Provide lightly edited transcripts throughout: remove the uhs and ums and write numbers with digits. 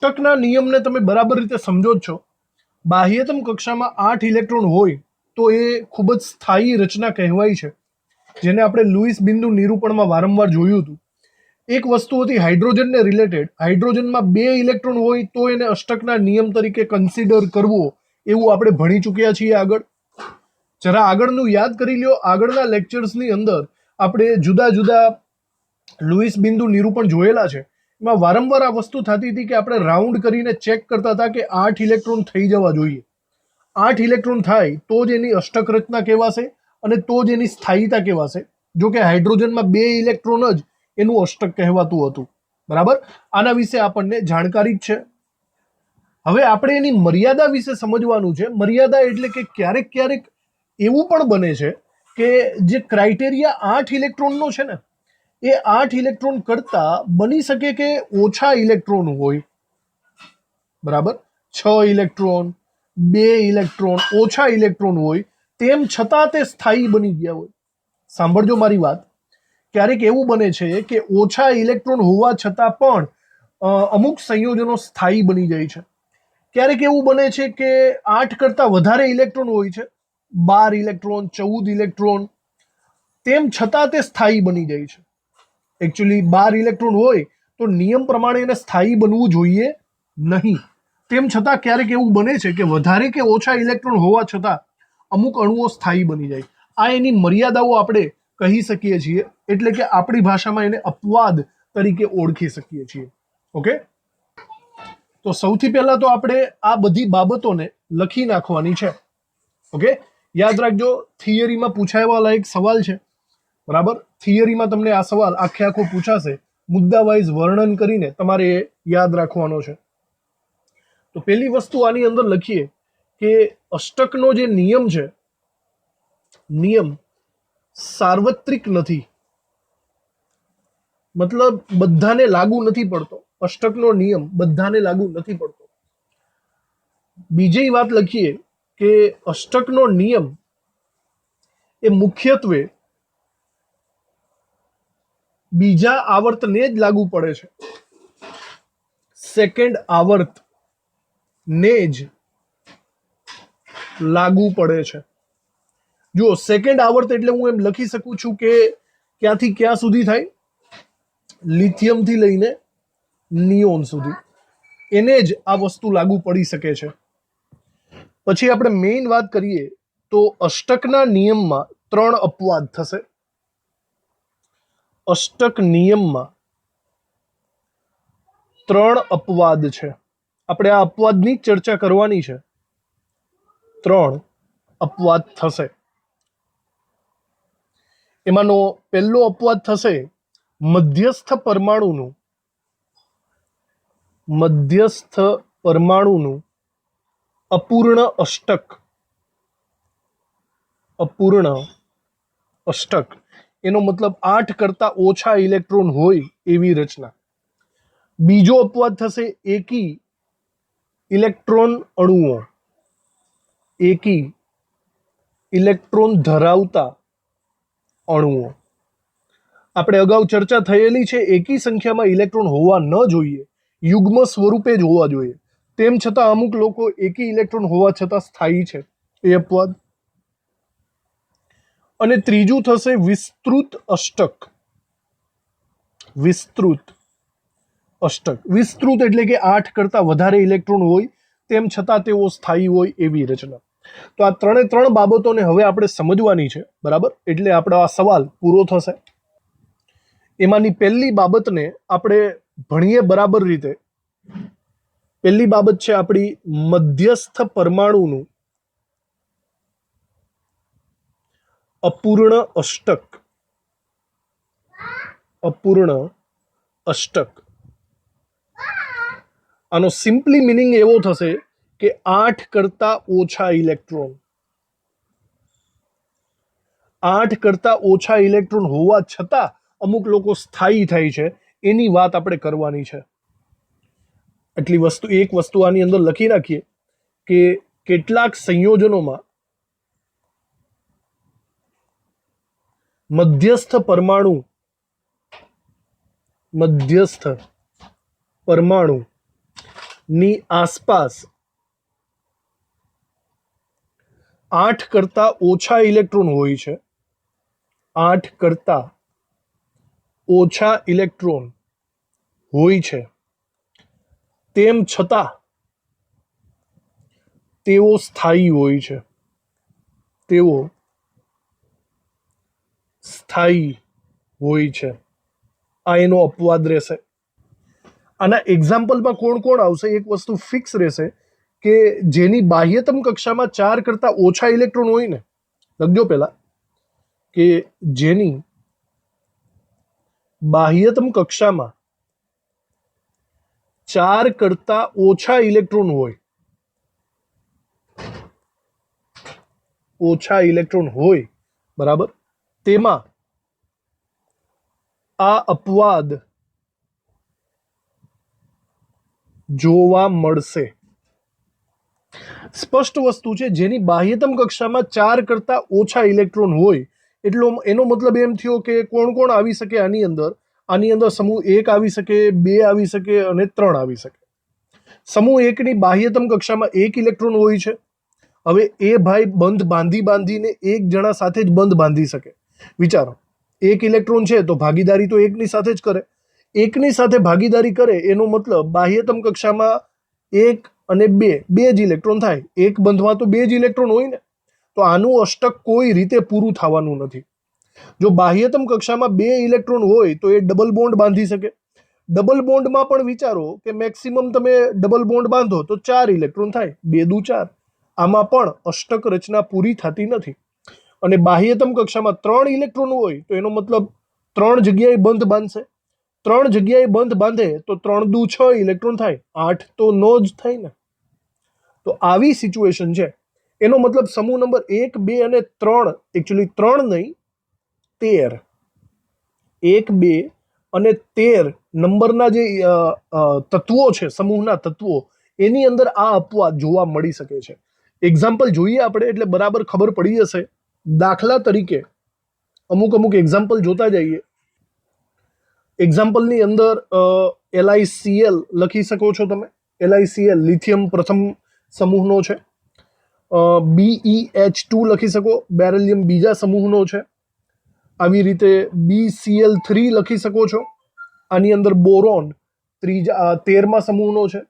અષ્ટકના નિયમને તમે બરાબર રીતે સમજો જ છો. બાહ્યતમ કક્ષામાં 8 ઇલેક્ટ્રોન હોય તો એ ખૂબ જ સ્થાયી રચના કહેવાય છે, જેને આપણે લુઈસ બિંદુ નિરૂપણમાં વારંવાર જોયું હતું. એક વસ્તુ હતી હાઇડ્રોજનને રિલેટેડ. હાઇડ્રોજનમાં 2 ઇલેક્ટ્રોન હોય તો એને અષ્ટકના નિયમ તરીકે કન્સિડર કરવો, એવું આપણે ભણી ચૂક્યા છીએ આગળ. જરા આગળનું યાદ કરી લ્યો. આગળના લેક્ચર્સની અંદર આપણે જુદા જુદા લુઈસ બિંદુ નિરૂપણ જોયેલા છે. એમાં વારંવાર આ વસ્તુ થતી હતી કે આપણે રાઉન્ડ કરીને ચેક કરતા હતા કે 8 ઇલેક્ટ્રોન થઈ જવા જોઈએ. 8 ઇલેક્ટ્રોન થાય તો જ એની અષ્ટક રચના કહેવાશે અને તો જ એની સ્થાયીતા કહેવાશે. જો કે હાઇડ્રોજનમાં 2 ઇલેક્ટ્રોન જ એનું અષ્ટક કહેવાતું હતું. બરાબર, આના વિશે આપણને જાણકારી જ છે. હવે આપણે એની મર્યાદા વિશે સમજવાનું છે. મર્યાદા એટલે કે ક્યારેક ક્યારેક એવું પણ બને છે કે જે ક્રાઇટેરિયા 8 ઇલેક્ટ્રોનનો છે ને, એ 8 ઇલેક્ટ્રોન કરતા બની શકે કે ઓછા ઇલેક્ટ્રોન હોય. બરાબર, 6 ઇલેક્ટ્રોન, 2 ઇલેક્ટ્રોન, ઓછા ઇલેક્ટ્રોન હોય, તેમ છતાં તે સ્થાયી બની ગયા હોય. સાંભળજો મારી વાત. ક્યારેક એવું બને છે કે ઓછા ઇલેક્ટ્રોન હોવા છતાં પણ અમુક સંયોજનો સ્થાયી બની જાય છે. ક્યારેક એવું બને છે કે 8 કરતાં વધારે ઇલેક્ટ્રોન હોય છે, 12 ઇલેક્ટ્રોન, 14 ઇલેક્ટ્રોન, તેમ છતાં તે સ્થાયી બની જાય છે. એકચ્યુઅલી 12 ઇલેક્ટ્રોન હોય તો નિયમ પ્રમાણે એને સ્થાયી બનવું જોઈએ નહીં. તેમ છતાં ક્યારેક એવું બને છે કે વધારે કે ઓછા ઇલેક્ટ્રોન હોવા છતાં અમુક અણુઓ સ્થાયી બની જાય. આ એની મર્યાદાઓ આપણે કહી શકીએ છીએ, એટલે કે આપણી ભાષામાં એને અપવાદ તરીકે ઓળખી શકીએ છીએ. ઓકે, તો સૌથી પહેલા તો આપણે આ બધી બાબતોને લખી નાખવાની છે. ઓકે, યાદ રાખજો, થિયરીમાં પૂછાયેલા લાયક સવાલ છે. બરાબર, થિયરીમાં તમને આ સવાલ આખે આખો પૂછાશે, મુદ્દા વાઇઝ વર્ણન કરીને તમારે યાદ રાખવાનો છે. તો પહેલી વસ્તુ આની અંદર લખીએ કે અષ્ટકનો જે નિયમ છે, નિયમ સાર્વત્રિક નથી, મતલબ બધાને લાગુ નથી પડતો. અષ્ટકનો નિયમ બધાને લાગુ નથી પડતો. બીજી વાત લખીએ કે અષ્ટકનો નિયમ એ મુખ્યત્વે બીજા આવર્તને જ લાગુ પડે છે. સેકન્ડ આવર્ત ને જ લાગુ પડે છે. જુઓ, સેકન્ડ આવર્ત એટલે હું એમ લખી શકું છું કે ક્યાંથી ક્યાં સુધી થાય, લિથિયમથી લઈને નિયોન સુધી, એને જ આ વસ્તુ લાગુ પડી શકે છે. પછી આપણે મેઇન વાત કરીએ તો અષ્ટકના નિયમમાં 3 અપવાદ થશે. અષ્ટક નિયમમાં 3 અપવાદ છે. આપણે આ અપવાદની ચર્ચા કરવાની છે. 3 અપવાદ થશે. એમાંનો પહેલો અપવાદ થશે મધ્યસ્થ પરમાણુનું અપૂર્ણ અષ્ટક. અપૂર્ણ અષ્ટક એનો મતલબ 8 કરતા ઓછા ઇલેક્ટ્રોન હોય એવી રચના. બીજો અપવાદ થશે એકી ઇલેક્ટ્રોન અણુઓ, એકી ઇલેક્ટ્રોન ધરાવતા અણુઓ. આપણે અગાઉ ચર્ચા થયેલી છે, એકી સંખ્યામાં ઇલેક્ટ્રોન હોવા ન જોઈએ, યુગ્મ સ્વરૂપે જ હોવા જોઈએ. તેમ છતાં અમુક લોકો એકી ઇલેક્ટ્રોન હોવા છતાં સ્થાયી છે, એ અપવાદ. અને ત્રીજું થશે વિસ્તૃત અષ્ટક. વિસ્તૃત અષ્ટક, વિસ્તૃત એટલે કે 8 કરતા વધારે ઇલેક્ટ્રોન હોય તેમ છતાં તેઓ સ્થાયી હોય એવી રચના. તો આ 3 બાબતોને હવે આપણે સમજવાની છે. બરાબર, એટલે આપણો આ સવાલ પૂરો થશે. એમાંની પહેલી બાબતને આપણે ભણીએ બરાબર રીતે. પહેલી બાબત છે આપણી મધ્યસ્થ પરમાણુનું અપૂર્ણ અષ્ટક. અપૂર્ણ અષ્ટક, આનો સિમ્પલી મિનિંગ એવો થશે કે 8 કરતા ઓછા ઇલેક્ટ્રોન. 8 કરતા ઓછા ઇલેક્ટ્રોન હોવા છતાં અમુક લોકો સ્થાયી થાય છે, એની વાત આપણે કરવાની છે. એટલી વસ્તુ, એક વસ્તુ આની અંદર લખી નાખીએ કે કેટલાક સંયોજનોમાં મધ્યસ્થ પરમાણુ ની આસપાસ 8 કરતા ઓછા ઇલેક્ટ્રોન હોય છે, 8 કરતા ઓછા ઇલેક્ટ્રોન હોય છે, તેમ છતાં તેઓ સ્થાયી હોય છે, તેઓ સ્થાયી હોય છે. આ એનો અપવાદ રહેશે. આના એક્ઝામ્પલમાં કોણ કોણ આવશે? એક વસ્તુ ફિક્સ રહેશે કે જેની બાહ્યતમ કક્ષામાં 4 કરતા ઓછા ઇલેક્ટ્રોન હોય ને, લખજો પહેલા કે જેની બાહ્યતમ કક્ષામાં 4 કરતા ઓછા ઇલેક્ટ્રોન હોય, ઓછા ઇલેક્ટ્રોન હોય, બરાબર, તેમાં આ અપવાદ જોવા મળશે. સ્પષ્ટ વસ્તુ છે, જેની બાહ્યતમ કક્ષામાં 4 કરતા ઓછા ઇલેક્ટ્રોન હોય એટલો એનો મતલબ એમ થયો કે કોણ કોણ આવી શકે આની અંદર? આની અંદર સમૂહ 1 આવી શકે, 2 આવી શકે અને 3 આવી શકે. સમૂહ 1 ની બાહ્યતમ કક્ષામાં 1 ઇલેક્ટ્રોન હોય છે. હવે એ ભાઈ બંધ બાંધીને એક જણા સાથે જ બંધ બાંધી શકે. વિચારો, 1 ઇલેક્ટ્રોન છે તો ભાગીદારી તો એકની સાથે જ કરે. એકની સાથે ભાગીદારી કરે એનો મતલબ બાહ્યતમ કક્ષામાં 1 અને 2 જ ઇલેક્ટ્રોન થાય. એક બંધમાં તો 2 જ ઇલેક્ટ્રોન હોય ને, તો આનું અષ્ટક કોઈ રીતે પૂરું થવાનું નથી. જો બાહ્યતમ કક્ષામાં 2 ઇલેક્ટ્રોન હોય તો એ ડબલ બોન્ડ બાંધી શકે. ડબલ બોન્ડમાં પણ વિચારો કે મેક્સિમમ તમે ડબલ બોન્ડ બાંધો તો 4 ઇલેક્ટ્રોન થાય, 2 દુ 4. આમાં પણ અષ્ટક રચના પૂરી થતી નથી. અને બાહ્યતમ કક્ષામાં 3 ઇલેક્ટ્રોન હોય તો એનો મતલબ 3 જગ્યાએ બંધ બાંધશે. 3 જગ્યાએ બંધ બાંધે તો 3 દુ 6 ઇલેક્ટ્રોન થાય, 8 તો નો જ થાય ને. તો આવી સિચ્યુએશન છે. એનો મતલબ સમૂહ નંબર 1, 2 અને 3, એકચ્યુઅલી 3 નહીં 13, 1, 2 અને 13 નંબરના જે તત્વો છે, સમૂહના તત્વો, એની અંદર આ અપવાદ જોવા મળી શકે છે. એક્ઝામ્પલ જોઈએ આપણે એટલે બરાબર ખબર પડી જશે. દાખલા તરીકે અમુક એક્ઝામ્પલ જોતા જઈએ. એક્ઝામ્પલની અંદર LiCl લખી શકો છો તમે. LiCl લિથિયમ પ્રથમ સમૂહનો છે. BeH2 લખી શકો, બેરિલિયમ બીજા સમૂહનો છે. આવી રીતે BCl3 લખી શકો છો, આની અંદર બોરોન 13મા સમૂહનો છે.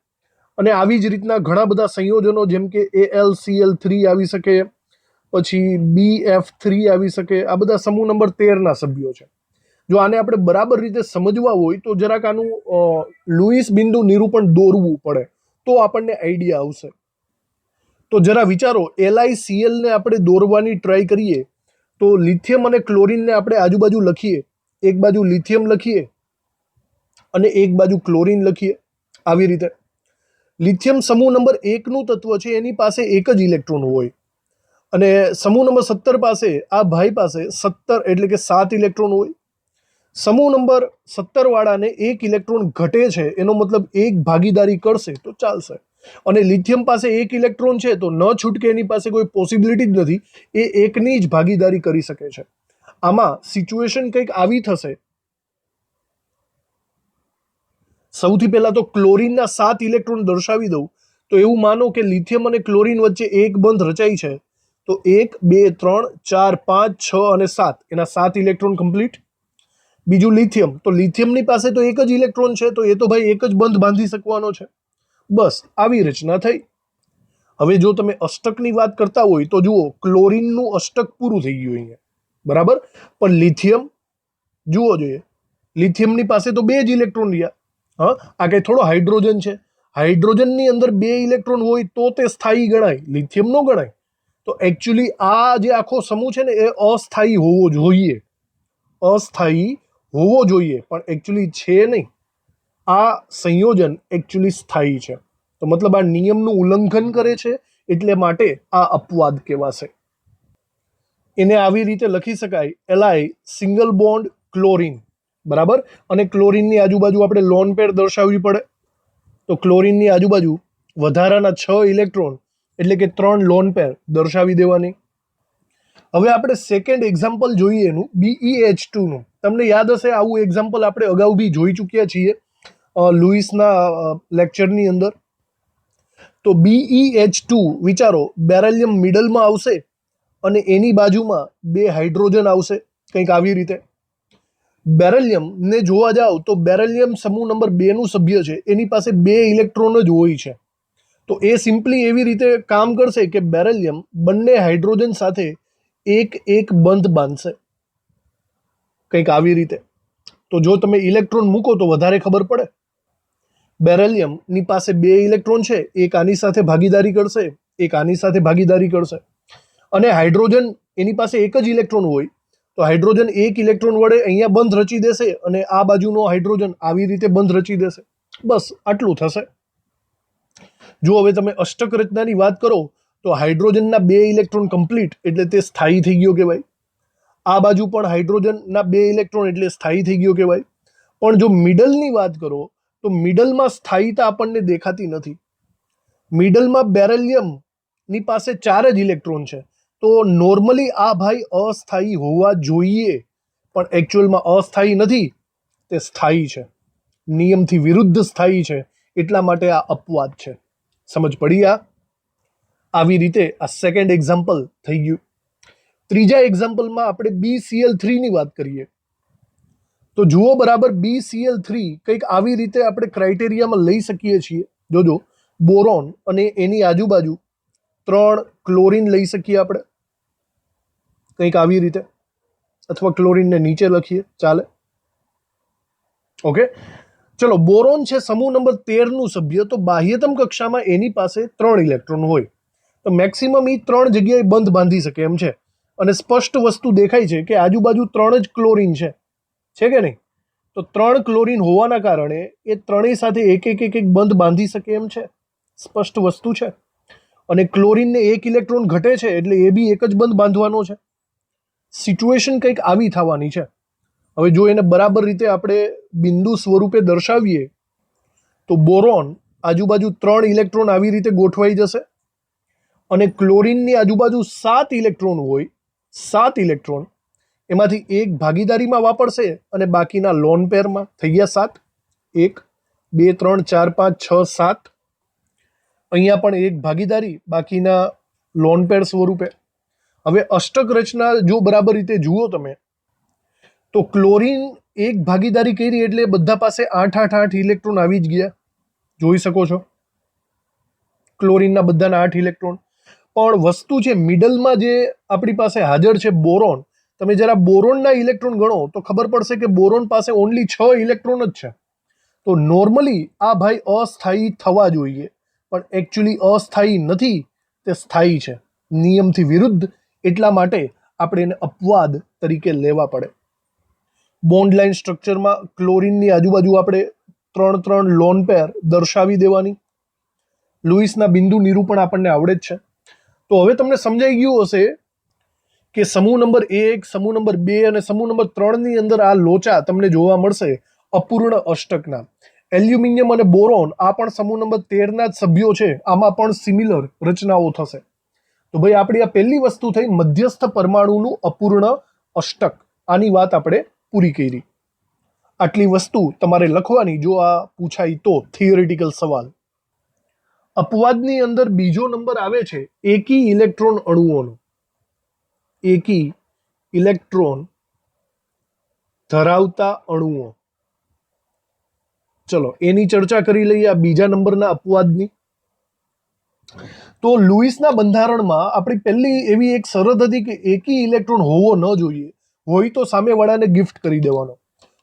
અને આવી જ રીતના ઘણા બધા સંયોજનો, જેમ કે AlCl3 આવી શકે, પછી BF3 આવી શકે. આ બધા સમૂહ નંબર 13ના સભ્યો છે. જો આને આપણે બરાબર રીતે સમજવા હોય તો જરાક આનું લુઈસ બિંદુ નિરૂપણ દોરવું પડે તો આપણને આઈડિયા આવશે. તો જરા વિચારો, LiCl ને આપણે દોરવાની ટ્રાય કરીએ તો લિથિયમ અને ક્લોરીનને આપણે આજુબાજુ લખીએ, એક બાજુ લિથિયમ લખીએ અને એક બાજુ ક્લોરીન લખીએ. આવી રીતે લિથિયમ સમૂહ નંબર 1 નું તત્વ છે, એની પાસે એક જ ઇલેક્ટ્રોન હોય. અને સમૂહ નંબર 17 પાસે આ ભાઈ પાસે 17 એટલે કે 7 ઇલેક્ટ્રોન હોય. સમૂહ નંબર 17 વાળાને 1 ઇલેક્ટ્રોન ઘટે છે, એનો મતલબ એક ભાગીદારી કરશે તો ચાલશે. અને લિથિયમ પાસે 1 ઇલેક્ટ્રોન છે તો ન છૂટકે, એની પાસે કોઈ પોસિબિલિટી જ નથી, એ એકની જ ભાગીદારી કરી શકે છે. આમાં સિચ્યુએશન કંઈક આવી થશે. સૌથી પહેલા તો ક્લોરીનના 7 ઇલેક્ટ્રોન દર્શાવી દઉં તો એવું માનો કે લિથિયમ અને ક્લોરીન વચ્ચે એક બંધ રચાય છે. તો 1, 2, 3, 4, 5, 6 અને 7, એના 7 ઇલેક્ટ્રોન કમ્પ્લીટ. બીજું લિથિયમ, તો લિથિયમની પાસે તો એક જ ઇલેક્ટ્રોન છે, તો એ તો ભાઈ એક જ બંધ બાંધી શકવાનો છે. બસ આવી રચના થઈ. હવે જો તમે અષ્ટકની વાત કરતા હોય તો જુઓ, ક્લોરીનનું અષ્ટક પૂરું થઈ ગયું અહીંયા, બરાબર. પણ લિથિયમ જુઓ જોઈએ, લિથિયમની પાસે તો 2 જ ઇલેક્ટ્રોન રહ્યા. હા, આ કઈ થોડો હાઇડ્રોજન છે? હાઇડ્રોજનની અંદર 2 ઇલેક્ટ્રોન હોય તો તે સ્થાયી ગણાય, લિથિયમ નો ગણાય. તો એકચ્યુઅલી આ જે આખો સમૂહ છે ને, એ અસ્થાયી હોવો જોઈએ, અસ્થાયી હોવો જોઈએ, પણ એકચ્યુઅલી છે નહીં. આ સંયોજન એકચ્યુઅલી સ્થાયી છે. તો મતલબ આ નિયમનું ઉલ્લંઘન કરે છે, એટલે માટે આ અપવાદ કહેવાશે. એને આવી રીતે લખી શકાય, Li સિંગલ બોન્ડ ક્લોરીન, બરાબર. અને ક્લોરીનની આજુબાજુ આપણે લોન પેર દર્શાવવી પડે. તો ક્લોરીનની આજુબાજુ વધારાના 6 ઇલેક્ટ્રોન એટલે કે 3 લોન પેર દર્શાવી દેવાની. હવે આપણે સેકન્ડ એક્ઝામ્પલ જોઈએ એનું, BeH2 નું. તમને યાદ હશે, આવું એક્ઝામ્પલ આપણે અગાઉ બી જોઈ ચૂક્યા છીએ લુઈસના લેક્ચરની અંદર. તો BeH2 વિચારો, બેરેલિયમ મિડલમાં આવશે અને એની બાજુમાં બે હાઇડ્રોજન આવશે, કંઈક આવી રીતે. બેરેલિયમ ને જોવા જાઓ તો બેરેલિયમ સમૂહ નંબર 2 નું સભ્ય છે, એની પાસે 2 ઇલેક્ટ્રોન જ હોય છે. તો એ સિમ્પલી એવી રીતે કામ કરશે કે બેરેલિયમ બંને હાઇડ્રોજન સાથે એક એક બંધ બાંધશે, કંઈક આવી રીતે. તો જો તમે ઇલેક્ટ્રોન મૂકો તો વધારે ખબર પડે. બેરેલિયમની પાસે 2 ઇલેક્ટ્રોન છે, એક આની સાથે ભાગીદારી કરશે, એક આની સાથે ભાગીદારી કરશે, અને હાઇડ્રોજન એની પાસે એક જ ઇલેક્ટ્રોન હોય તો હાઇડ્રોજન એક ઇલેક્ટ્રોન વડે અહીંયા બંધ રચી દેશે અને આ બાજુનો હાઇડ્રોજન આવી રીતે બંધ રચી દેશે. બસ આટલું થશે. જો હવે તમે અષ્ટક રચનાની વાત કરો તો હાઇડ્રોજનના 2 ઇલેક્ટ્રોન કમ્પ્લીટ એટલે તે સ્થાયી થઈ ગયો કહેવાય. આ બાજુ પણ હાઇડ્રોજનના 2 ઇલેક્ટ્રોન એટલે સ્થાયી થઈ ગયો કહેવાય. પણ જો મિડલની વાત કરો તો મિડલમાં સ્થાયીતા આપણને દેખાતી નથી. મિડલમાં બેરેલિયમની પાસે 4 જ ઇલેક્ટ્રોન છે, તો નોર્મલી આ ભાઈ અસ્થાયી હોવા જોઈએ, પણ એકચ્યુઅલમાં અસ્થાયી નથી, તે સ્થાયી છે, નિયમથી વિરુદ્ધ સ્થાયી છે. એટલા માટે આ અપવાદ છે. સમજ પડી? આવી રીતે આ સેકન્ડ એક્ઝામ્પલ થઈ ગયું. ત્રીજા એક્ઝામ્પલમાં આપણે BCl3 ની વાત કરીએ તો જુઓ બરાબર, BCl3 કંઈક આવી રીતે આપણે ક્રાઇટેરિયામાં લઈ શકીએ છીએ. જોજો, બોરોન અને એની આજુબાજુ 3 ક્લોરીન લઈ શકીએ આપણે, કંઈક આવી રીતે, અથવા ક્લોરીનને નીચે લખીએ, ચાલે. ઓકે, ચલો. બોરોન છે સમૂહ નંબર 13 નું સભ્ય, તો બાહ્યતમ કક્ષામાં એની પાસે 3 ઇલેક્ટ્રોન હોય, તો મેક્સિમમ એ 3 જગ્યાએ બંધ બાંધી શકે એમ છે. અને સ્પષ્ટ વસ્તુ દેખાય છે કે આજુબાજુ 3 જ ક્લોરીન છે કે નહીં? તો 3 ક્લોરીન હોવાના કારણે એ ત્રણેય સાથે એક એક એક એક બંધ બાંધી શકે એમ છે, સ્પષ્ટ વસ્તુ છે. અને ક્લોરીનને 1 ઇલેક્ટ્રોન ઘટે છે એટલે એ બી એક જ બંધ બાંધવાનો છે. સિચ્યુએશન કંઈક આવી થવાની છે. હવે જો એને બરાબર રીતે આપણે બિંદુ સ્વરૂપે દર્શાવીએ તો બોરોન આજુબાજુ 3 ઇલેક્ટ્રોન આવી રીતે ગોઠવાઈ જશે, અને ક્લોરીનની આજુબાજુ 7 ઇલેક્ટ્રોન હોય, 7 ઇલેક્ટ્રોન એમાંથી એક ભાગીદારીમાં વાપરશે અને બાકીના લોન પેરમાં, થઈ ગયા 7. 1 2 3 4 5 6 7. અહીંયા પણ એક ભાગીદારી, બાકીના લોન પેર સ્વરૂપે. હવે અષ્ટક રચના જો બરાબર રીતે જુઓ તમે તો ક્લોરીન એક ભાગીદારી કરી એટલે બધા પાસે 8 8 8 ઇલેક્ટ્રોન આવી જ ગયા, જોઈ શકો છો. ક્લોરીનના બધાના 8 ઇલેક્ટ્રોન. પણ વસ્તુ છે મિડલમાં જે આપણી પાસે હાજર છે બોરોન, તમે જરા બોરોનના ઇલેક્ટ્રોન ગણો તો ખબર પડશે કે બોરોન પાસે ઓનલી 6 ઇલેક્ટ્રોન જ છે. તો નોર્મલી આ ભાઈ અસ્થાયી થવા જોઈએ, પણ એકચ્યુઅલી અસ્થાયી નથી, તે સ્થાયી છે, નિયમથી વિરુદ્ધ. એટલા માટે આપણે એને અપવાદ તરીકે લેવા પડે. બોન્ડ લાઇન સ્ટ્રક્ચરમાં ક્લોરીનની આજુબાજુ આપણે 3 3 લોન પેર દર્શાવી દેવાની. લુઈસના બિંદુ નિરૂપણ આપણને આવડે જ છે. તો હવે તમને સમજાઈ ગયું હશે કે સમૂહ નંબર 1, સમૂહ નંબર 2 અને સમૂહ નંબર 3 ની અંદર આ લોચા તમને જોવા મળશે અપૂર્ણ અષ્ટકના. એલ્યુમિનિયમ અને બોરોન આ પણ સમૂહ નંબર 13 ના જ સભ્યો છે, આમાં પણ સિમિલર રચનાઓ થશે. તો ભાઈ આપણી આ પહેલી વસ્તુ થઈ મધ્યસ્થ પરમાણુનું અપૂર્ણ અષ્ટક. આની વાત આપણે પૂરી કરી. આટલી વસ્તુ તમારે લખવાની જો આ પૂછાય તો થિયોરિટિકલ સવાલ. અપવાદની અંદર બીજો નંબર આવે છે એકી ઇલેક્ટ્રોન અણુઓનો. એકી ઇલેક્ટ્રોન ધરાવતા અણુઓ. ચલો એની ચર્ચા કરી લઈએ, આ બીજા નંબરના અપવાદની. તો લુઈસના બંધારણમાં આપણી પહેલી એવી એક શરત હતી કે એકી ઇલેક્ટ્રોન હોવો ન જોઈએ, હોય તો સામેવાળાને ગિફ્ટ કરી દેવાનો.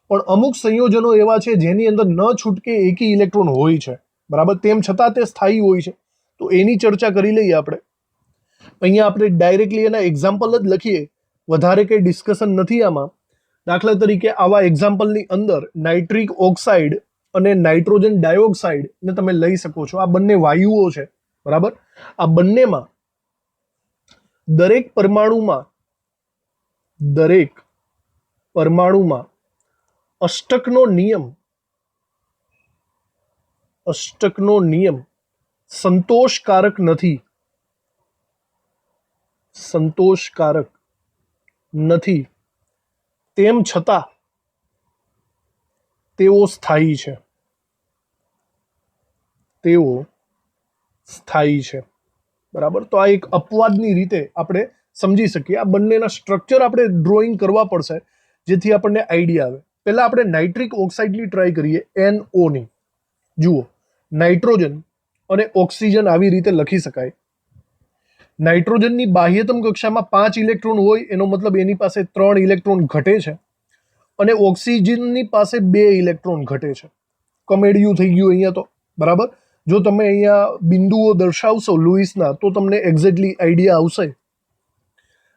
પણ અમુક સંયોજનો એવા છે જેની અંદર ન છૂટકે એકી ઇલેક્ટ્રોન હોય છે, બરાબર, તેમ છતાં તે સ્થાયી હોય છે. તો એની ચર્ચા કરી લઈએ આપણે. અહીંયા આપણે ડાયરેક્ટલી એના એક્ઝામ્પલ જ લખીએ, વધારે કંઈ ડિસ્કશન નથી આમાં. દાખલા તરીકે આવા એક્ઝામ્પલની અંદર નાઇટ્રિક ઓક્સાઇડ અને નાઇટ્રોજન ડાયોક્સાઇડ ને તમે લઈ શકો છો. આ બંને વાયુઓ છે, બરાબર. આ બંનેમાં દરેક પરમાણુમાં અષ્ટકનો નિયમ સંતોષકારક નથી, તેમ છતાં તેઓ સ્થાયી છે. સ્થાયી છે, બરાબર. તો આ એક અપવાદની રીતે આપણે સમજી શકીએ. આ બંનેના સ્ટ્રક્ચર આપણે ડ્રોઈંગ કરવા પડશે જેથી આપણને આઈડિયા આવે. પહેલા આપણે નાઇટ્રિક ઓક્સાઇડની ટ્રાય કરીએ, NO ની. જુઓ, નાઇટ્રોજન અને ઓક્સિજન આવી રીતે લખી શકાય. નાઇટ્રોજનની બાહ્યતમ કક્ષામાં 5 ઇલેક્ટ્રોન હોય, એનો મતલબ એની પાસે 3 ઇલેક્ટ્રોન ઘટે છે, અને ઓક્સિજનની પાસે 2 ઇલેક્ટ્રોન ઘટે છે. કમેડિયું થઈ ગયું અહીંયા તો, બરાબર. જો તમે અહીંયા બિંદુઓ દર્શાવશો લુઈસના તો તમને એક્ઝેક્ટલી આઈડિયા આવશે.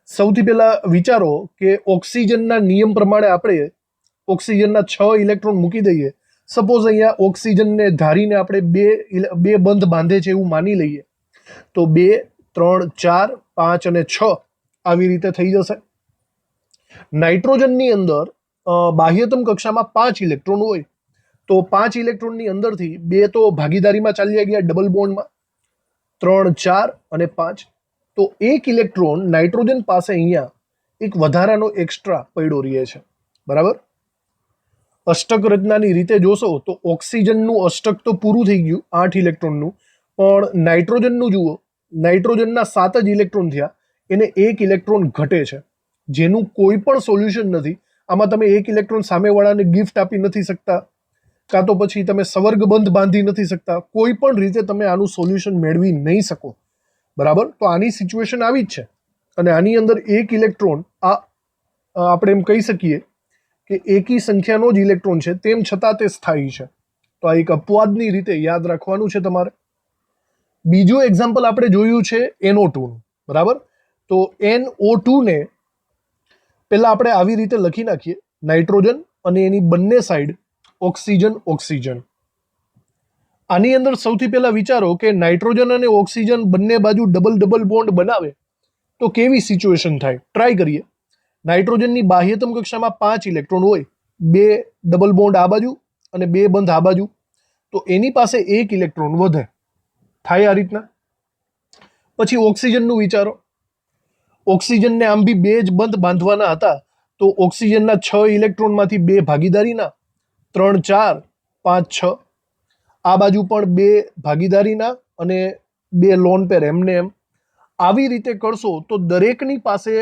સૌથી પહેલા વિચારો કે ઓક્સિજનના નિયમ પ્રમાણે આપણે ઓક્સિજનના 6 ઇલેક્ટ્રોન મૂકી દઈએ. સપોઝ અહીંયા ઓક્સિજનને ધારીને આપણે બે બંધ બાંધે છે એવું માની લઈએ, તો 2, 3, 4, 5 અને 6 આવી રીતે થઈ જશે. નાઇટ્રોજનની અંદર બાહ્યતમ કક્ષામાં 5 ઇલેક્ટ્રોન હોય, તો 5 ઇલેક્ટ્રોનની અંદરથી 2 તો ભાગીદારીમાં ચાલ્યા ગયા ડબલ બોન્ડમાં, 3, 4 અને 5. તો 1 ઇલેક્ટ્રોન નાઇટ્રોજન પાસે અહીંયા એક વધારાનો એક્સ્ટ્રા પડ્યો રહે છે, બરાબર. અષ્ટક રચનાની રીતે જોશો તો ઓક્સિજનનું અષ્ટક તો પૂરું થઈ ગયું 8 ઇલેક્ટ્રોનનું, પણ નાઇટ્રોજનનું જુઓ, નાઇટ્રોજનના 7 જ ઇલેક્ટ્રોન થયા, એને 1 ઇલેક્ટ્રોન ઘટે છે, જેનું કોઈ પણ સોલ્યુશન નથી. આમાં તમે 1 ઇલેક્ટ્રોન સામેવાળાને ગિફ્ટ આપી નથી શકતા, કાં તો પછી તમે સવર્ગબંધ બાંધી નથી શકતા. કોઈ પણ રીતે તમે આનું સોલ્યુશન મેળવી નહીં શકો, બરાબર. તો આની સિચ્યુએશન આવી જ છે, અને આની અંદર 1 ઇલેક્ટ્રોન આપણે એમ કહી શકીએ કે એકી સંખ્યાનો જ ઇલેક્ટ્રોન છે, તેમ છતાં તે સ્થાયી છે. તો આ એક અપવાદની રીતે યાદ રાખવાનું છે તમારે. બીજું એક્ઝામ્પલ આપણે જોયું છે NO2 નું, બરાબર. તો NO2 ને પહેલા આપણે આવી રીતે લખી નાખીએ, નાઇટ્રોજન અને એની બંને સાઈડ ઓક્સિજન ઓક્સિજન. આની અંદર સૌથી પહેલા વિચારો કે નાઇટ્રોજન અને ઓક્સિજન બંને બાજુ ડબલ ડબલ બોન્ડ બનાવે તો કેવી સિચ્યુએશન થાય. ટ્રાય કરીએ. નાઇટ્રોજનની બાહ્યતમ કક્ષામાં 5 ઇલેક્ટ્રોન હોય, 2 ડબલ બોન્ડ આ બાજુ અને 2 બંધ આ બાજુ, તો એની પાસે 1 ઇલેક્ટ્રોન વધે. થાય આ રીતના. પછી ઓક્સિજનનું વિચારો. ઓક્સિજનને આમ બી 2 જ બંધ બાંધવાના હતા, તો ઓક્સિજનના 6 ઇલેક્ટ્રોનમાંથી 2 ભાગીદારીના, 3, 4, 5, 6. આ બાજુ પણ 2 ભાગીદારીના અને 2 લોન પેર, એમને એમ. આવી રીતે કરશો તો દરેકની પાસે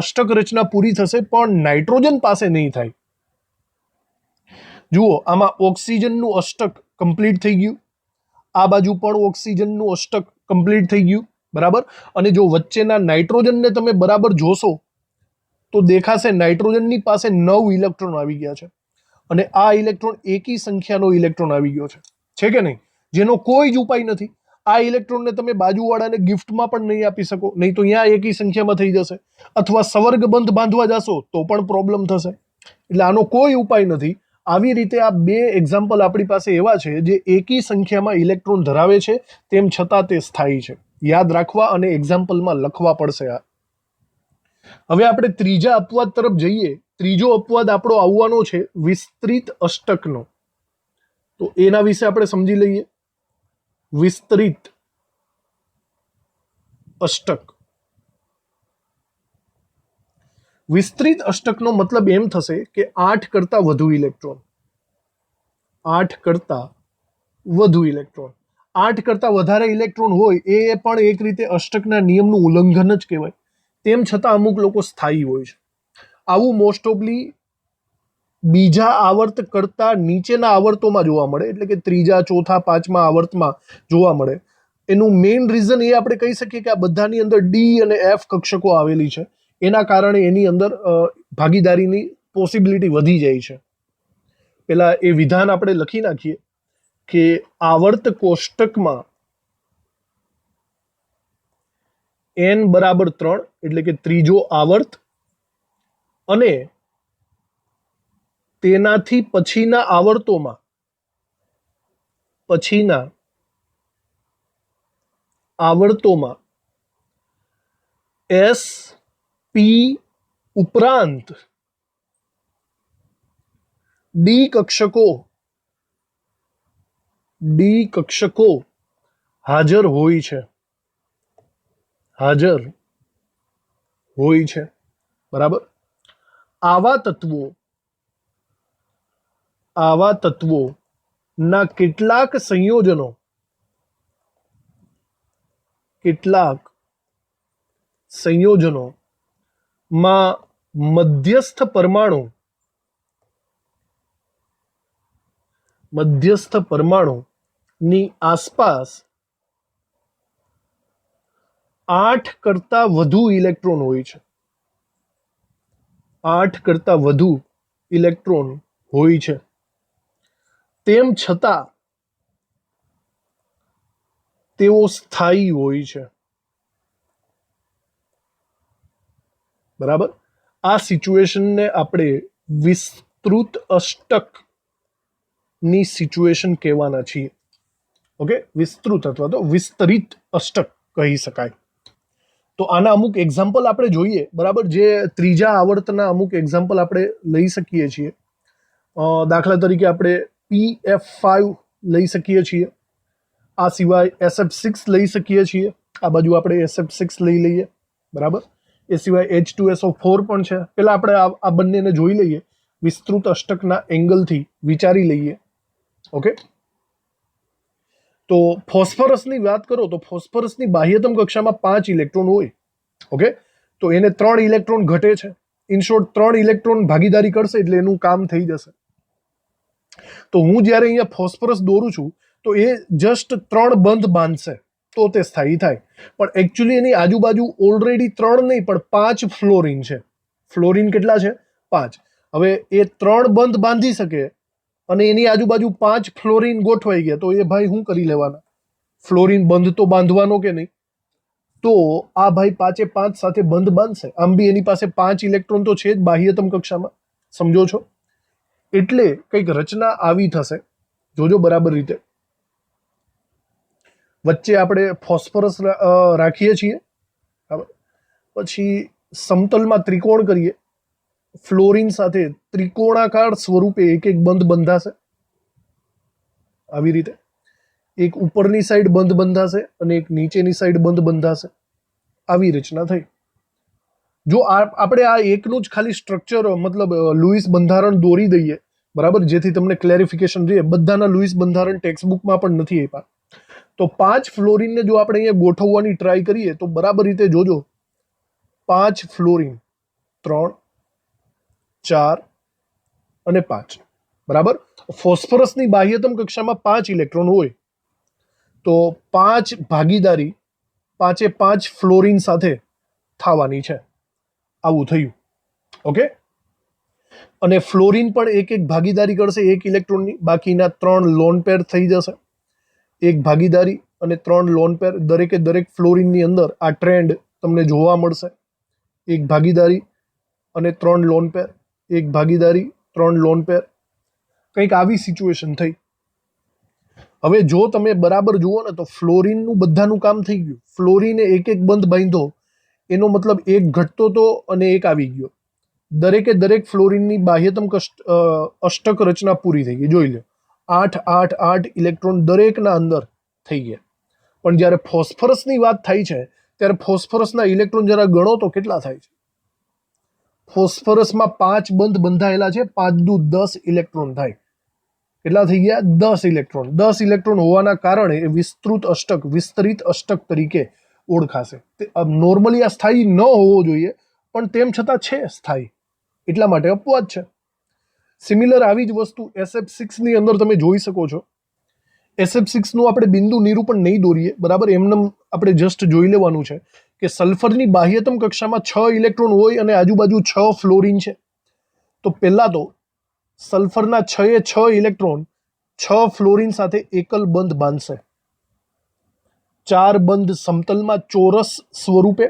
અષ્ટક રચના પૂરી થશે, પણ નાઇટ્રોજન પાસે નહીં થાય. જુઓ, આમાં ઓક્સિજનનું અષ્ટક કમ્પ્લીટ થઈ ગયું, આ બાજુ પણ ઓક્સિજનનું અષ્ટક કમ્પ્લીટ થઈ ગયું, બરાબર. અને જો વચ્ચેના નાઇટ્રોજનને તમે બરાબર જોશો તો દેખાશે નાઇટ્રોજનની પાસે 9 ઇલેક્ટ્રોન આવી ગયા છે, અને આ ઇલેક્ટ્રોન એકી સંખ્યાનો ઇલેક્ટ્રોન આવી ગયો છે કે નહીં, જેનો કોઈ જ ઉપાય નથી. આ ઇલેક્ટ્રોનને તમે બાજુવાળાને ગિફ્ટમાં પણ નહીં આપી શકો, નહીં તો અહીંયા એકી સંખ્યામાં થઈ જશે, અથવા સવર્ગબંધ બાંધવા જશો તો પણ પ્રોબ્લેમ થશે. એટલે આનો કોઈ ઉપાય નથી. આવી રીતે આ 2 એક્ઝામ્પલ આપણી પાસે એવા છે જે એકી સંખ્યામાં ઇલેક્ટ્રોન ધરાવે છે, તેમ છતાં તે સ્થાયી છે. યાદ રાખવા અને એક્ઝામ્પલમાં લખવા પડશે આ. હવે આપણે ત્રીજા અપવાદ તરફ જઈએ. ત્રીજો અપવાદ આપણો આવવાનો છે વિસ્તૃત અષ્ટકનો. તો એના વિશે આપણે સમજી લઈએ. વિસ્તૃત અષ્ટક. વિસ્તૃત અષ્ટકનો મતલબ એમ થશે કે 8 કરતા વધુ ઇલેક્ટ્રોન. 8 કરતા વધુ ઇલેક્ટ્રોન. 8 કરતા વધારે ઇલેક્ટ્રોન હોય એ પણ એક રીતે અષ્ટકના નિયમનું ઉલ્લંઘન જ કહેવાય. તેમ છતાં અમુક લોકો સ્થાયી હોય છે. આવું મોસ્ટ ઓફલી બીજા આવર્ત કરતા નીચેના આવર્તોમાં જોવા મળે, એટલે કે ત્રીજા, ચોથા, પાંચમા આવર્તમાં જોવા મળે. એનું મેઇન રીઝન એ આપણે કહી શકીએ કે આ બધાની અંદર ડી અને એફ કક્ષકો આવેલી છે, એના કારણે એની અંદર ભાગીદારીની પોસિબિલિટી વધી જાય છે. પેલા એ વિધાન આપણે લખી નાખીએ કે આવર્ત કોષ્ટકમાં n બરાબર 3, એટલે કે ત્રીજો આવર્ત, અને તેનાથી પછીના આવર્તોમાં S P ઉપરાંત ડી કક્ષકો હાજર હોય છે. બરાબર. આવા તત્વોના કેટલાક સંયોજનો કેટલાક સંયોજનોમાં મધ્યસ્થ પરમાણુની આસપાસ 8 કરતા વધુ ઇલેક્ટ્રોન હોય છે. 8 કરતા વધુ ઇલેક્ટ્રોન હોય છે. તેમ છતાં તેઓ સ્થાયી હોય છે. બરાબર. આ સિચ્યુએશનને આપણે વિસ્તૃત અષ્ટકની સિચ્યુએશન કહેવાના છીએ. ઓકે, વિસ્તૃત અથવા તો વિસ્તરિત અષ્ટક કહી શકાય. તો આના અમુક એક્ઝામ્પલ આપણે જોઈએ. બરાબર, જે ત્રીજા આવર્તના અમુક એક્ઝામ્પલ આપણે લઈ શકીએ છીએ. દાખલા તરીકે આપણે PF5 લઈ શકીએ છીએ. આ સિવાય SF6 લઈ શકીએ છીએ. આ બાજુ આપણે SF6 લઈ લઈએ. બરાબર. એ સિવાય H2SO4 પણ છે. પહેલા આપણે આ બંનેને જોઈ લઈએ, વિસ્તૃત અષ્ટકના એંગલથી વિચારી લઈએ. ઓકે, તો ફોસ્ફરસની વાત કરો તો ફોસ્ફરસની બાહ્યતમ કક્ષામાં 5 ઇલેક્ટ્રોન હોય. ઓકે, તો એને 3 ઇલેક્ટ્રોન ઘટે છે. ઇન શોર્ટ 3 ઇલેક્ટ્રોન ભાગીદારી કરશે એટલે એનું કામ થઈ જશે. તો હું જ્યારે અહીંયા ફોસ્ફરસ દોરું છું તો એ જસ્ટ 3 બંધ બાંધશે તો તે સ્થાયી થાય. પણ એકચ્યુઅલી એની આજુબાજુ ઓલરેડી 3 નહીં પણ 5 ફ્લોરિન છે. ફ્લોરિન કેટલા છે? 5. હવે એ 3 બંધ બાંધી શકે અને એની આજુબાજુ 5 ફ્લોરિન ગોઠવાઈ ગયા તો એ ભાઈ શું કરી લેવાના? ફ્લોરિન બંધ તો બાંધવાનો કે નહીં? તો આ ભાઈ 5 સાથે બંધ બાંધશે. આમ બી એની પાસે 5 ઇલેક્ટ્રોન તો છે જ બાહ્યતમ કક્ષામાં. સમજો છો? એટલે કંઈક રચના આવી થશે. જોજો બરાબર રીતે. વચ્ચે આપણે ફોસ્ફરસ રાખીએ છીએ. બરાબર. પછી સમતલમાં ત્રિકોણ કરીએ. ફ્લોરિન સાથે ત્રિકોણાકાર સ્વરૂપે એક એક બંધ બંધાશે. આવી રીતે એક ઉપરની સાઈડ બંધ બંધાશે અને એક નીચેની સાઈડ બંધ બંધાશે. આવી રચના થઈ. જો આપણે આ એકનું જ ખાલી સ્ટ્રક્ચર મતલબ લુઈસ બંધારણ દોરી દઈએ, બરાબર, જેથી તમને ક્લેરિફિકેશન રહે. બધાના લુઈસ બંધારણ ટેક્સ્ટબુકમાં પણ નથી આપ્યા. તો 5 ફ્લોરિનને જો આપણે અહીંયા ગોઠવવાની ટ્રાય કરીએ તો બરાબર રીતે જોજો. 5 ફ્લોરિન, 3, 4 અને 5. બરાબર. ફોસ્ફરસની બાહ્યતમ કક્ષામાં 5 ઇલેક્ટ્રોન હોય તો 5 ભાગીદારી 5 ફ્લોરિન સાથે થવાની છે. આવું થયું. ઓકે, અને ફ્લોરિન પણ એક એક ભાગીદારી કરશે 1 ઇલેક્ટ્રોનની. બાકીના 3 લોન પેર થઈ જશે. એક ભાગીદારી અને 3 લોન પેર. દરેક ફ્લોરિનની અંદર આ ટ્રેન્ડ તમને જોવા મળશે. એક ભાગીદારી અને 3 લોન પેર, એક ભાગીદારી 3 લોન પેર. કંઈક આવી સિચ્યુએશન થઈ. હવે જો તમે બરાબર જુઓ ને તો ફ્લોરિનનું બધાનું કામ થઈ ગયું. ફ્લોરિને એક એક બંધ બાંધ્યો એનો મતલબ એક ઘટતો તો અને એક આવી ગયો. દરેક ફ્લોરિનની બાહ્યતમ અષ્ટક રચના પૂરી થઈ ગઈ. જોઈ લો, 8 8 8 ઇલેક્ટ્રોન દરેકના અંદર થઈ ગયા. પણ જ્યારે ફોસ્ફરસની વાત થાય છે ત્યારે ફોસ્ફરસના ઇલેક્ટ્રોન જરા ગણો તો કેટલા થાય છે. ફોસ્ફરસમાં 5 બંધ બંધાયેલા છે. 5 દુ 10 ઇલેક્ટ્રોન થાય. કેટલા થઈ ગયા? 10 ઇલેક્ટ્રોન. 10 ઇલેક્ટ્રોન હોવાના કારણે એ વિસ્તરિત અષ્ટક તરીકે ઓળખાશે. નોર્મલી આ સ્થાયી ન હોવો જોઈએ પણ તેમ છતાં છે સ્થાયી, એટલા માટે અપવાદ છે. સિમિલર આવી જ વસ્તુ SF6 ની અંદર તમે જોઈ શકો છો. SF6 નું આપણે બિંદુ નિરૂપણ નહીં દોરીએ. બરાબર, એમને આપણે જસ્ટ જોઈ લેવાનું છે કે સલ્ફરની બાહ્યતમ કક્ષામાં 6 ઇલેક્ટ્રોન હોય અને આજુબાજુ 6 ફ્લોરિન છે. તો પહેલા તો સલ્ફરના 6 ઇલેક્ટ્રોન 6 ફ્લોરિન સાથે એકલ બંધ બાંધશે. 4 બંધ સમતલમાં ચોરસ સ્વરૂપે,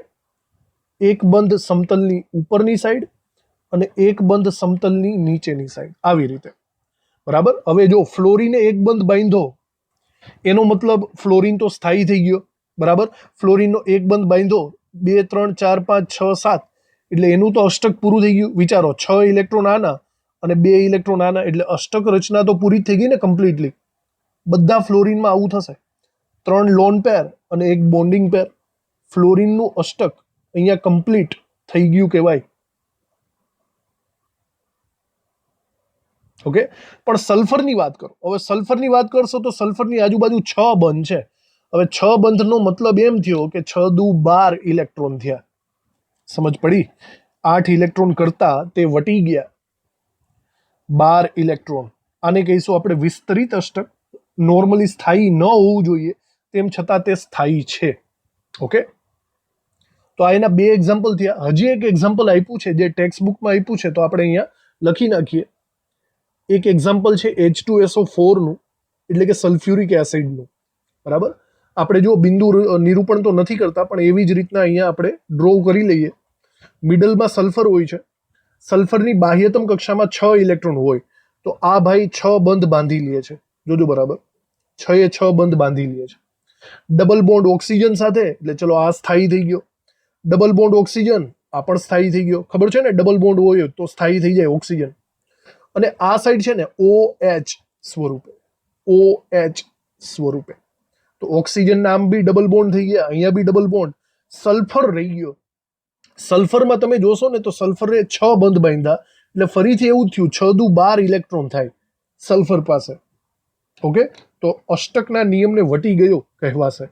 એક બંધ સમતલની ઉપરની સાઈડ અને એક બંધ સમતલની નીચેની સાઈડ. આવી રીતે. બરાબર. હવે જો ફ્લોરિને એક બંધ બાંધો એનો મતલબ ફ્લોરિન તો સ્થાયી થઈ ગયો. બરાબર. ફ્લોરિનનો એક બંધ બાંધો 2 3 4 5 6 7 એટલે એનું તો અષ્ટક પૂરું થઈ ગયું. વિચારો, 6 ઇલેક્ટ્રોન આના અને 2 ઇલેક્ટ્રોન આના એટલે અષ્ટક રચના તો પૂરી થઈ ગઈ ને કમ્પ્લીટલી. બધા ફ્લોરિનમાં આવું થશે. 3 લોન પેર અને એક બોન્ડિંગ પેર. ફ્લોરિનનું અષ્ટક અહીંયા કમ્પ્લીટ થઈ ગયું કહેવાય. ઓકે, પણ સલ્ફરની વાત કરો. હવે સલ્ફરની વાત કરશો તો સલ્ફરની આજુબાજુ 6 બંધ છે હવે 6 બંધનો મતલબ એમ થયો કે 6 દુ 12 ઇલેક્ટ્રોન થયા. સમજ પડી? 8 ઇલેક્ટ્રોન કરતા તે વટી ગયા 12 ઇલેક્ટ્રોન. આને કહીશું આપણે વિસ્તરિત અષ્ટક. નોર્મલી સ્થાયી ન હોવું જોઈએ, તેમ છતાં તે સ્થાયી છે. ઓકે, તો આ એના 2 એક્ઝામ્પલ થયા. હજી એક એક્ઝામ્પલ આપ્યું છે જે ટેક્સ્ટ બુકમાં આપ્યું છે, તો આપણે અહીંયા લખી નાખીએ. એક એક્ઝામ્પલ છે H2SO4 નું, એટલે કે સલ્ફ્યુરિક એસિડનું. બરાબર, આપણે જો બિંદુ નિરૂપણ તો નથી કરતા, પણ એવી જ રીતના અહીંયા આપણે ડ્રો કરી લઈએ. મિડલમાં સલ્ફર હોય છે. સલ્ફરની બાહ્યતમ કક્ષામાં 6 ઇલેક્ટ્રોન હોય, તો આ ભાઈ 6 બંધ બાંધી લે છે. જોજો બરાબર, 6 એ 6 બંધ બાંધી લે છે. ડબલ બોન્ડ ઓક્સિજન સાથે, એટલે ચલો આ સ્થાયી થઈ ગયો. ડબલ બોન્ડ ઓક્સિજન, આ પણ સ્થાયી થઈ ગયો. ખબર છે ને, ડબલ બોન્ડ હોય તો સ્થાયી થઈ જાય ઓક્સિજન. અને આ સાઈડ છે ને OH સ્વરૂપે, OH સ્વરૂપે. તો ઓક્સિજન નામ બી ડબલ બોન્ડ થઈ ગયા, અહીંયા બી ડબલ બોન્ડ. સલ્ફર રહી ગયો. સલ્ફરમાં તમે જોશો ને તો સલ્ફરે 6 બંધ બાંધ્યા, એટલે ફરીથી એવું થયું 6 દુ 12 ઇલેક્ટ્રોન થાય સલ્ફર પાસે. ઓકે, તો અષ્ટકના નિયમને વટી ગયો કહેવાશે.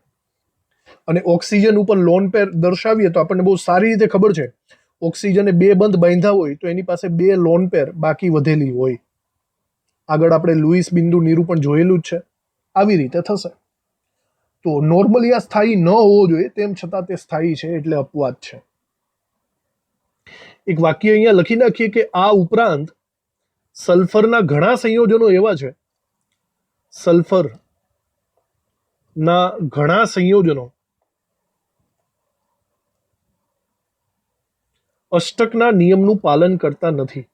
અને ઓક્સિજન ઉપર લોન પેર દર્શાવીએ તો આપણને બહુ સારી રીતે ખબર છે, ઓક્સિજને 2 બંધ બાંધ્યા હોય તો એની પાસે 2 લોન પેર બાકી વધેલી હોય. આગળ આપણે લુઈસ બિંદુ નિરૂપણ જોયેલું જ છે. આવી રીતે થશે. તો નોર્મલી આ સ્થાયી ન હોવો જોઈએ, તેમ છતાં તે સ્થાયી છે, એટલે અપવાદ છે. એક વાક્ય અહીંયા લખી નાખીએ કે આ ઉપરાંત સલ્ફરના ઘણા સંયોજનો એવા છે, સલ્ફરના ઘણા સંયોજનો અષ્ટકના નિયમનું પાલન કરતા નથી.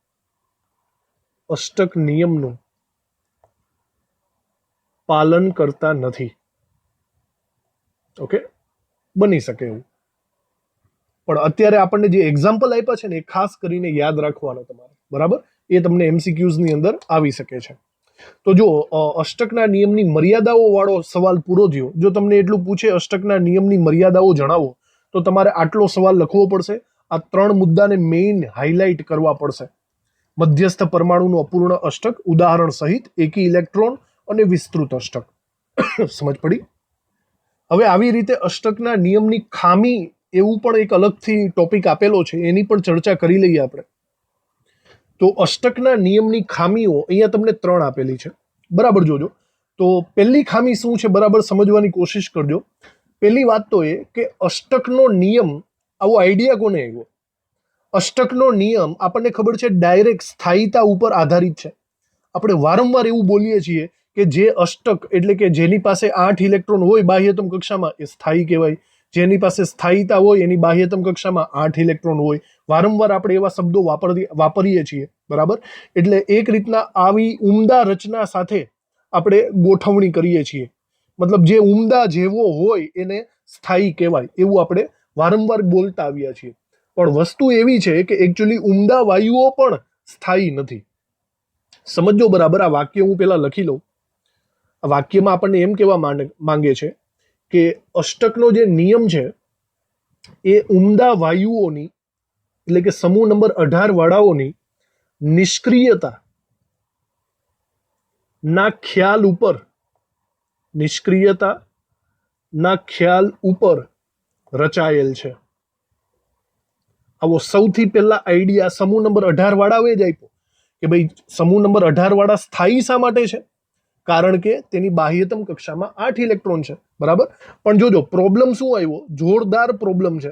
અષ્ટક નિયમનું પાલન કરતા નથી. ઓકે, બની શકે એવું. પણ અત્યારે આપણને જે એક્ઝામ્પલ આપ્યા છે ને એ ખાસ કરીને યાદ રાખવાના તમારે. બરાબર, એ તમને MCQs ની અંદર આવી શકે છે. તો જો અષ્ટકના નિયમની મર્યાદાઓ વાળો સવાલ પૂરો થયો. જો તમને એટલું પૂછે અષ્ટકના નિયમની મર્યાદાઓ જણાવો, તો તમારે આટલો સવાલ લખવો પડશે. આ 3 મુદ્દાને મેઇન હાઇલાઇટ કરવા પડશે. મધ્યસ્થ પરમાણુનું અપૂર્ણ અષ્ટક, ઉદાહરણ સહિત, એકી ઇલેક્ટ્રોન અને વિસ્તૃત અષ્ટક. સમજ પડી? હવે આવી રીતે અષ્ટકના નિયમની ખામી એવું પણ એક અલગથી ટોપિક આપેલો છે, એની પણ ચર્ચા કરી લઈએ આપણે. તો અષ્ટકના નિયમની ખામીઓ અહીંયા તમને 3 આપેલી છે. બરાબર જોજો. તો પહેલી ખામી શું છે બરાબર સમજવાની કોશિશ કરજો. પહેલી વાત તો એ કે અષ્ટકનો નિયમ, આવો આઈડિયા કોને આવ્યો? અષ્ટકનો નિયમ આપણને ખબર છે ડાયરેક્ટ સ્થાયીતા ઉપર આધારિત છે. આપણે વારંવાર એવું બોલીએ છીએ કે જે અષ્ટક એટલે કે જેની પાસે 8 ઇલેક્ટ્રોન હોય બાહ્યતમ કક્ષામાં એ સ્થાયી કહેવાય. જેની પાસે સ્થાયીતા હોય એની બાહ્યતમ કક્ષામાં 8 ઇલેક્ટ્રોન હોય. વારંવાર આપણે એવા શબ્દો વાપરીએ છીએ. બરાબર, એટલે એક રીતના આવી ઉમદા રચના સાથે આપણે ગોઠવણી કરીએ છીએ. મતલબ જે ઉમદા જેવો હોય એને સ્થાયી કહેવાય, એવું આપણે વારંવાર બોલતા આવ્યા છીએ. પણ વસ્તુ એવી છે કે એકચ્યુઅલી ઉમદા વાયુઓ પણ સ્થાયી નથી. સમજો બરાબર. આ વાક્ય હું પેલા લખી લઉં. આ વાક્યમાં આપણને એમ કહેવા માંગે છે કે અષ્ટકનો જે નિયમ છે એ ઉમદા વાયુઓની, એટલે કે સમૂહ નંબર 18 વાળાઓની નિષ્ક્રિયતા ના ખ્યાલ ઉપર રચાયેલ છે. આવો સૌથી પહેલા આઈડિયા સમૂહ નંબર 18 વાળાએ જ આપ્યો કે ભાઈ સમૂહ નંબર 18 વાળા સ્થાયી શા માટે છે? કારણ કે તેની બાહ્યતમ કક્ષામાં 8 ઇલેક્ટ્રોન છે. બરાબર, પણ જોજો પ્રોબ્લેમ શું આવ્યો? જોરદાર પ્રોબ્લેમ છે.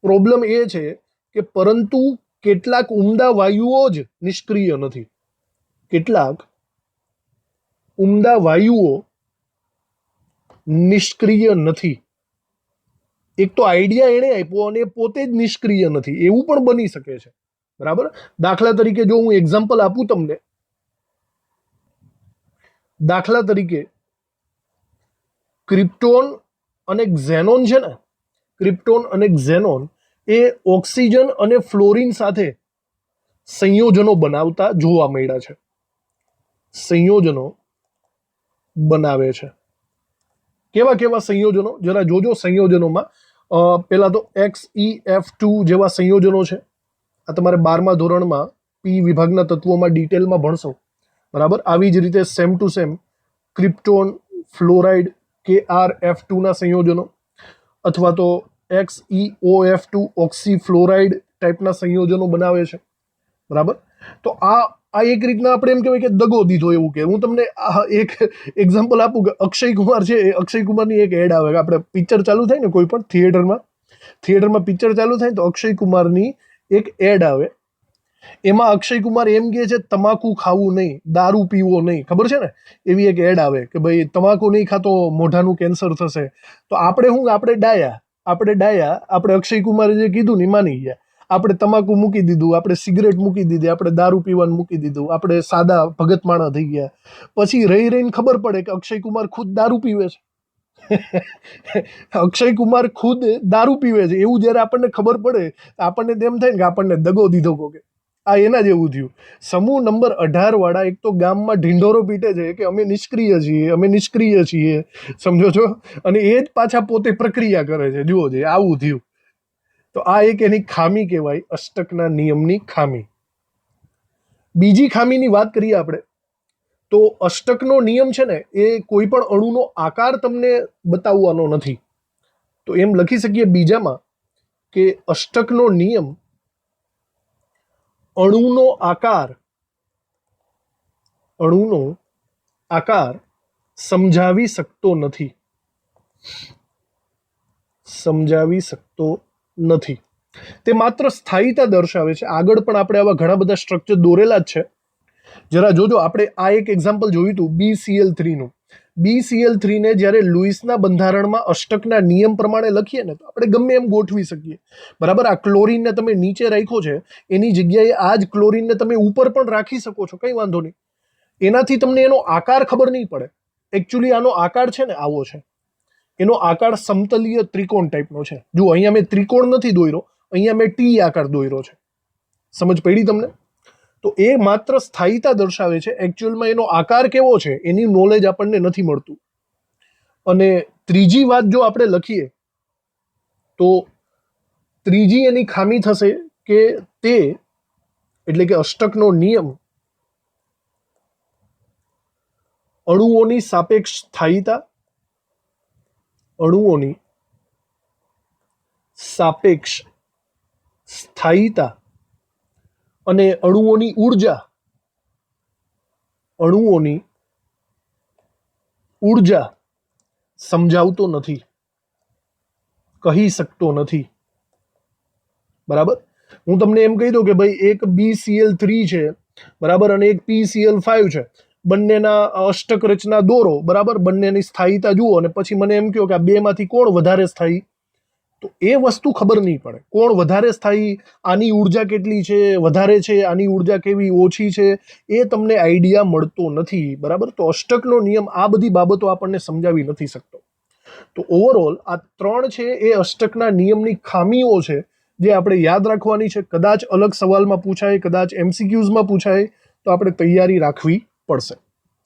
પ્રોબ્લેમ એ છે કે પરંતુ કેટલાક ઉમદા વાયુઓ જ નિષ્ક્રિય નથી. કેટલાક ઉમદા વાયુઓ નિષ્ક્રિય નથી. એક તો આઈડિયા એણે આપ્યો અને પોતે જ નિષ્ક્રિય નથી, એવું પણ બની શકે છે. બરાબર, દાખલા તરીકે જો હું એક્ઝામ્પલ આપું તમને, દાખલા તરીકે ક્રિપ્ટોન અને ઝેનોન છે ને, ક્રિપ્ટોન અને ઝેનોન એ ઓક્સિજન અને ફ્લોરિન સાથે સંયોજનો બનાવતા જોવા મળ્યા છે. સંયોજનો બનાવે છે. કેવા કેવા સંયોજનો જરા જોજો. સંયોજનોમાં પહેલા તો XeF2 જેવા સંયોજનો છે. આ તમારે 12મા ધોરણમાં પી વિભાગના તત્વોમાં ડિટેલમાં ભણશો. બરાબર, આવી જ રીતે same to same krypton, fluoride, KrF2 ના સંયોજનો અથવા તો XeOF2 ઓક્સીફ્લોરાઇડ ટાઈપના સંયોજનો બનાવે છે, બરાબર. તો આ એક રીતના આપણે એમ કહેવાય કે દગો દીધો એવું કે. હું તમને એક એક્ઝામ્પલ આપું કે અક્ષય કુમાર છે, એ અક્ષય કુમારની એક એડ આવે કે આપણે પિક્ચર ચાલુ થાય ને કોઈ પણ થિયેટરમાં પિક્ચર ચાલુ થાય તો અક્ષય કુમારની એક એડ આવે. એમાં અક્ષય કુમાર એમ કહે છે તમાકુ ખાવું નહીં, દારૂ પીવો નહીં, ખબર છે ને, એવી એક એડ આવે કે ભાઈ તમાકુ નહીં ખાતો મોઢાનું કેન્સર થશે. તો આપણે ડાયા આપણે અક્ષય કુમારે જે કીધું ને માની ગયા. આપણે તમાકુ મૂકી દીધું, આપણે સિગરેટ મૂકી દીધી, આપણે દારૂ પીવાનું મૂકી દીધું, આપણે સાદા ભગત માણા થઈ ગયા. પછી રહીને ખબર પડે કે અક્ષય કુમાર ખુદ દારૂ પીવે છે. અક્ષય કુમાર ખુદ દારૂ પીવે છે એવું જ્યારે આપણને ખબર પડે આપણને તેમ થાય ને કે આપણને દગો દીધો કોકે. આ એના જેવું થયું. સમૂહ નંબર 18 વાળા એક તો ગામમાં ઢીંઢોરો પીટે છે કે અમે નિષ્ક્રિય છીએ, સમજો છો, અને એ જ પાછા પોતે પ્રક્રિયા કરે છે. જુઓ છે, આવું થયું. તો આ એક એની ખામી કહેવાય, અષ્ટકના નિયમની ખામી. બીજી ખામીની વાત કરીએ આપણે તો અષ્ટકનો નિયમ છે ને એ કોઈ પણ અણુનો આકાર તમને બતાવવાનો નથી. તો એમ લખી શકીએ બીજામાં કે અષ્ટકનો નિયમ અણુનો આકાર સમજાવી શકતો નથી. તે માત્ર સ્થાયીતા દર્શાવે છે. આગળ પણ આપણે આવા ઘણા બધા સ્ટ્રક્ચર દોરેલા જ છે. જરા જોજો, આપણે આ એક એક્ઝામ્પલ જોયું હતું BCl3નું. BCl3 ને જ્યારે લુઈસના બંધારણમાં અષ્ટકના નિયમ પ્રમાણે લખીએ ને તો આપણે ગમે એમ ગોઠવી શકીએ, બરાબર. આ ક્લોરીનને તમે નીચે રાખ્યો છે એની જગ્યાએ આ જ ક્લોરીનને તમે ઉપર પણ રાખી શકો છો, કંઈ વાંધો નહીં. એનાથી તમને એનો આકાર ખબર નહીં પડે. એકચ્યુઅલી આનો આકાર છે ને આવો છે. એનો આકાર સમતલીય ત્રિકોણ ટાઈપનો છે. જુઓ, અહીંયા મેં ત્રિકોણ નથી દોર્યો, અહીંયા મેં ટી આકાર દોર્યો છે. સમજ પડી તમને? તો એ માત્ર સ્થાયીતા દર્શાવે છે. એકચ્યુઅલમાં એનો આકાર કેવો છે એની નોલેજ આપણને નથી મળતું. અને ત્રીજી વાત જો આપણે લખીએ તો ત્રીજી એની ખામી થશે કે તે એટલે કે અષ્ટકનો નિયમ અણુઓની સાપેક્ષ સ્થાયીતા અને અણુઓની ઉર્જા સમજાવતો નથી, કહી શકતો નથી, બરાબર. હું તમને એમ કહી દઉં કે ભાઈ એક BCl3 છે, બરાબર, અને એક PCl5 છે. બંનેના અષ્ટક રચના દોરો, બરાબર, બંનેની સ્થાયીતા જુઓ અને પછી મને એમ કહો કે આ બેમાંથી કોણ વધારે સ્થાયી. તો એ વસ્તુ ખબર નહીં પડે. કોણ વધારે સ્થાયી, આની ઉર્જા કેટલી છે, વધારે છે, આની ઉર્જા કેવી ઓછી છે, એ તમને આઈડિયા મળતો નથી, બરાબર. તો અષ્ટકનો નિયમ આ બધી બાબતો આપણને સમજાવી નથી શકતો. તો ઓવરઓલ આ 3 છે એ અષ્ટકના નિયમની ખામીઓ છે જે આપણે યાદ રાખવાની છે. કદાચ અલગ સવાલમાં પૂછાય, કદાચ MCQsમાં પૂછાય, તો આપણે તૈયારી રાખવી પડશે.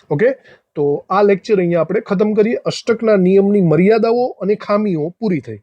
ઓકે, તો આ લેક્ચર અહીંયા આપણે ખતમ કરીએ. અષ્ટકના નિયમની મર્યાદાઓ અને ખામીઓ પૂરી થઈ.